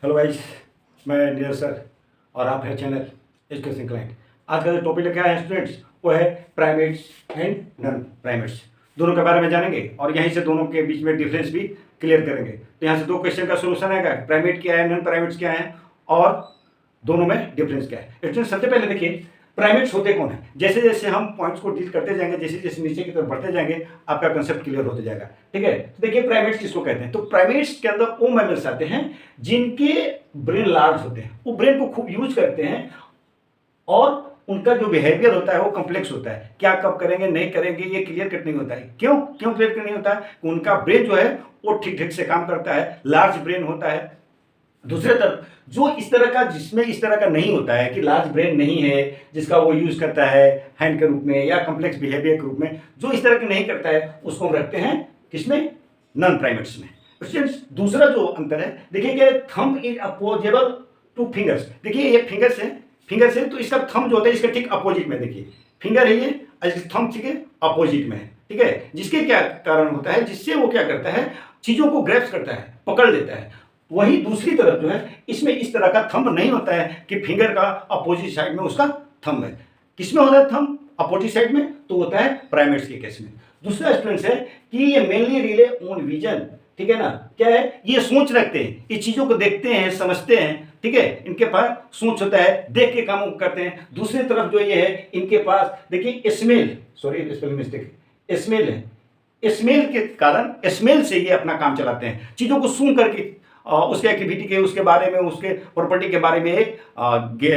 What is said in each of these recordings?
Hello guys, मैं Neeraj sir और आप है चैनल एजुकेशन क्लाइंट। आज का जो टॉपिक लेके आए हैं स्टूडेंट्स, वो है प्राइमेट्स एंड नॉन प्राइमेट्स। दोनों के बारे में जानेंगे और यहीं से दोनों के बीच में डिफरेंस भी क्लियर करेंगे। तो यहाँ से दो क्वेश्चन का सोल्यूशन आएगा, प्राइमेट क्या है, नॉन प्राइमेट्स क्या है और दोनों में डिफरेंस क्या है। स्टूडेंट्स सबसे पहले देखिए प्राइमेट्स होते कौन है। जैसे जैसे हम पॉइंट्स को डील करते जाएंगे, जैसे जैसे नीचे की तरफ बढ़ते जाएंगे, आपका कंसेप्ट क्लियर होता जाएगा। ठीक है, तो देखिए प्राइमेट्स किसको कहते हैं। तो प्राइमेट्स के अंदर वो मैमल्स आते हैं जिनके ब्रेन लार्ज होते हैं, वो ब्रेन को खूब यूज करते हैं और उनका जो बिहेवियर होता है वो कॉम्प्लेक्स होता है। क्या कब करेंगे नहीं करेंगे ये क्लियर कट नहीं होता है। क्यों क्यों क्लियर कट नहीं होता है? उनका ब्रेन जो है वो ठीक ठीक से काम करता है, लार्ज ब्रेन होता है। दूसरे तरफ जो इस तरह का, जिसमें इस तरह का नहीं होता है कि लार्ज ब्रेन नहीं है, जिसका वो यूज करता है हैंड के रूप में या कॉम्प्लेक्स बिहेवियर के रूप में, जो इस तरह के नहीं करता है उसको हम रखते हैं किसमें? नॉन प्राइमेट्स में। दूसरा जो अंतर है, देखिए कि thumb is opposable two fingers. देखिए ये फिंगर्स है तो इसका थंब जो होता है इसका ठीक अपोजिट में, देखिए फिंगर है ये और इसका थंब ठीक है अपोजिट में है। ठीक है, जिसके क्या कारण होता है, जिससे वो क्या करता है, चीजों को ग्रैप्स करता है, पकड़ लेता है। वही दूसरी तरफ जो है इसमें इस तरह का थंब नहीं होता है कि फिंगर का अपोजिट साइड में उसका थंब है। किसमें होता है थंब? अपोजिट साइड में, तो होता है प्राइमेट्स के केस में। दूसरा स्टूडेंट है कि ये मेनली रिले ऑन विजन। ठीक है ना, क्या है, ये सोच रखते हैं, ये चीजों को देखते हैं, समझते हैं। ठीक है, इनके पास सोच होता है, देख के काम करते हैं। दूसरी तरफ जो ये है इनके पास देखिए smell, sorry spelling mistake, smell है। स्मेल के कारण, स्मेल से ये अपना काम चलाते हैं, चीजों को सूंघ करके उसके एक्टिविटी के, उसके बारे में, उसके प्रॉपर्टी के बारे में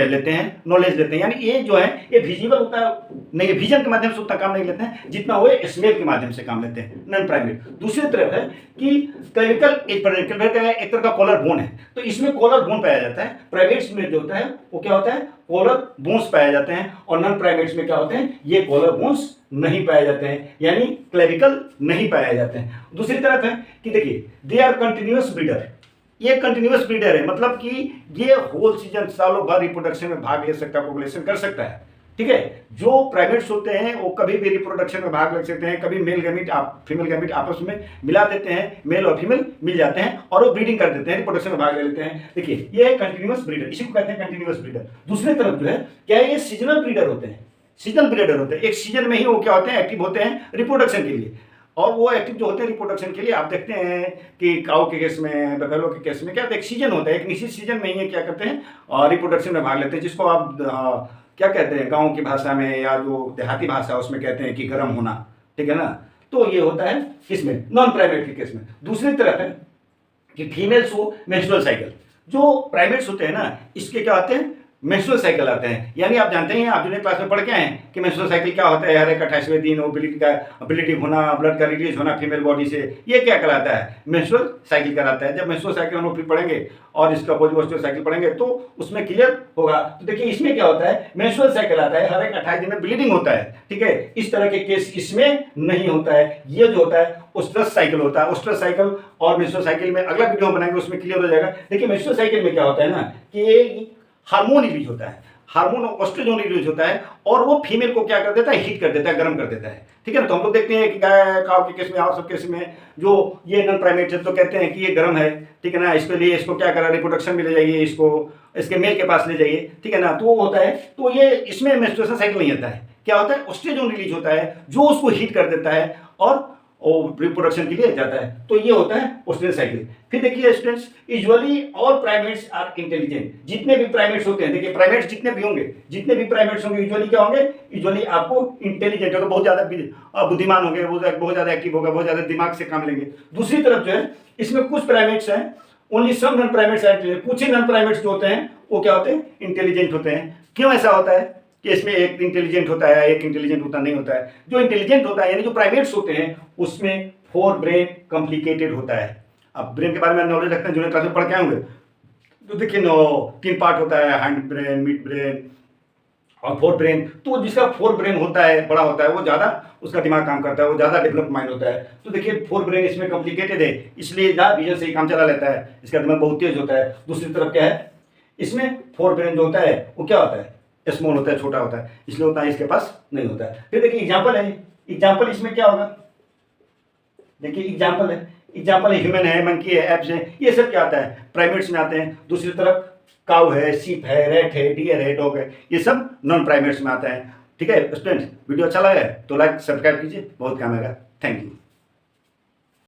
लेते हैं, नॉलेज लेते हैं। यानी ये जो है ये विजिबल होता है नहीं, विजन के माध्यम से उतना काम नहीं लेते हैं जितना वो स्मेल के माध्यम से काम लेते हैं, नॉन प्राइमेट। दूसरी तरफ है कि क्लेविकल एक तरह का कॉलर बोन है, तो इसमें कॉलर बोन पाया जाता है। प्राइमेट्स में जो होता है वो क्या होता है, कॉलर बोन्स पाए जाते हैं, और नॉन प्राइमेट्स में क्या होते हैं, ये कॉलर बोन्स नहीं पाए जाते हैं, यानी क्लेविकल नहीं पाए जाते हैं। दूसरी तरफ है कि देखिए दे आर कंटिन्यूअस ब्रीडर। ये कंटिन्यूअस ब्रीडर है, मतलब कि ये होल सीजन सालों भर रिप्रोडक्शन में भाग ले सकता है, पॉपुलेशन कर सकता है। ठीक है, जो प्राइमेट्स होते हैं वो कभी भी रिप्रोडक्शन में भाग ले सकते हैं, कभी मेल गैमीट फीमेल गैमीट आपस में मिला देते हैं, मेल और फीमेल मिल जाते हैं और वो ब्रीडिंग कर देते हैं, रिप्रोडक्शन में भाग ले लेते हैं। देखिए ये है कंटिन्यूअस ब्रीडर, इसी को कहते हैं कंटिन्यूअस ब्रीडर। दूसरी तरफ जो है क्या है, ये सीजनल ब्रीडर होते हैं। सीजनल ब्रीडर होते हैं, एक सीजन में ही वो क्या होते हैं, एक्टिव होते हैं रिप्रोडक्शन के लिए। और वो एक्टिव जो होते हैं रिप्रोडक्शन के लिए, आप देखते हैं कि काऊ के केस में, बफेलो के केस में क्या होता है, एक सीजन होता है, एक निश्चित सीजन में ये क्या करते हैं और रिप्रोडक्शन में भाग लेते हैं, जिसको आप क्या कहते हैं गांव की भाषा में या जो देहाती भाषा है उसमें कहते हैं कि गर्म होना। ठीक है ना, तो ये होता है किसमें, नॉन प्राइमेट के केस में। दूसरी तरफ है कि फीमेल्स को मेंस्ट्रुअल साइकिल, जो प्राइमेट्स होते हैं ना इसके क्या होते हैं, मेंस्ट्रुअल साइकिल आते हैं। यानी आप जानते हैं, आप जूनियर क्लास में पढ़ के आए हैं कि मेंस्ट्रुअल साइकिल क्या होता है, हर एक 28वें दिन वो ब्लीडिंग होना, ब्लड का रिलीज होना फीमेल बॉडी से, ये क्या कहलाता है, मेंस्ट्रुअल साइकिल कहलाता है। जब मेंस्ट्रुअल साइकिल हम लोग फिर पढ़ेंगे और इसका अपोजिट साइकिल पढ़ेंगे तो उसमें क्लियर होगा। तो देखिए इसमें क्या होता है, मेंस्ट्रुअल साइकिल आता है, हर एक 28 दिन में ब्लीडिंग होता है। ठीक है, इस तरह के केस इसमें नहीं होता है। ये जो होता है ओस्ट्रस साइकिल होता है। ओस्ट्रस साइकिल और मेंस्ट्रुअल साइकिल में अगला वीडियो बनाएंगे, उसमें क्लियर हो जाएगा। देखिए मेंस्ट्रुअल साइकिल में क्या होता है ना कि हार्मोन रिलीज होता है, हार्मोन ऑस्ट्रोजन रिलीज होता है और वो फीमेल को क्या कर देता है, हीट कर देता है, गर्म कर देता है। ठीक है ना, तो हम लोग देखते हैं कि गाय काऊ के केस में और सब केस में जो ये नॉन प्राइमेट है तो कहते हैं कि ये गर्म है। ठीक है ना, इसके लिए इसको क्या करा, रिप्रोडक्शन में ले जाइए, इसको इसके मेल के पास ले जाइए। ठीक है ना, तो वो होता है, तो ये इसमें मेंस्ट्रुएशन साइकिल नहीं होता है। क्या होता है, ऑस्ट्रोजन रिलीज होता है जो उसको हीट कर देता है और रिप्रोडक्शन के लिए जाता है। तो ये होता है ऑस्ट्रोजन साइकिल। फिर देखिए students, usually all primates are intelligent. जितने भी प्राइमेट्स होते हैं, देखिए प्राइमेट्स जितने भी होंगे, यूजुअली क्या होंगे, यूजुअली आपको इंटेलिजेंट होगा, बहुत ज्यादा बुद्धिमान होंगे, बहुत ज्यादा एक्टिव होगा, बहुत ज्यादा दिमाग से काम लेंगे। दूसरी तरफ जो है इसमें कुछ प्राइमेट्स हैं, only some non primates are, कुछ ही नॉन प्राइमेट्स जो होते हैं वो क्या होते हैं, इंटेलिजेंट होते हैं। क्यों ऐसा होता है कि इसमें एक इंटेलिजेंट होता है, एक इंटेलिजेंट होता नहीं होता है। जो इंटेलिजेंट होता है यानी जो प्राइमेट्स होते हैं उसमें फोर ब्रेन कॉम्प्लिकेटेड होता है। अब ब्रेन के बारे में नॉलेज रखते हैं, जूनियर क्लास में पढ़ के आएंगे तो देखिए 3 पार्ट होता है, हैंड ब्रेन, मिड ब्रेन और फोर्थ ब्रेन। तो जिसका फोर्थ ब्रेन होता है, बड़ा होता है, वो ज़्यादा उसका दिमाग काम करता है, वो ज़्यादा डेवलप माइंड होता है। तो देखिए फोर्थ ब्रेन इसमें कॉम्प्लिकेटेड है, इसलिए ज़्यादा विजन से ही काम चला लेता है, इसका दिमाग बहुत तेज होता है। दूसरी तरफ क्या है, इसमें फोर्थ ब्रेन जो होता है वो क्या होता है, स्मॉल होता है, छोटा होता है, इसलिए उतना इसके पास नहीं होता है। फिर देखिए एग्जाम्पल है, एग्जाम्पल इसमें क्या होगा, देखिए एग्जाम्पल है, एग्जाम्पल ह्यूमन है, मंकी है, एप्स है, ये सब क्या आता है? प्राइमेट्स में आते हैं। दूसरी तरफ काऊ है, सीप है, रेट है, डियर है, डॉग है, ये सब नॉन प्राइमेट्स में आता है। ठीक है स्टूडेंट्स, वीडियो अच्छा लगा है तो लाइक सब्सक्राइब कीजिए, बहुत काम आएगा। Thank you.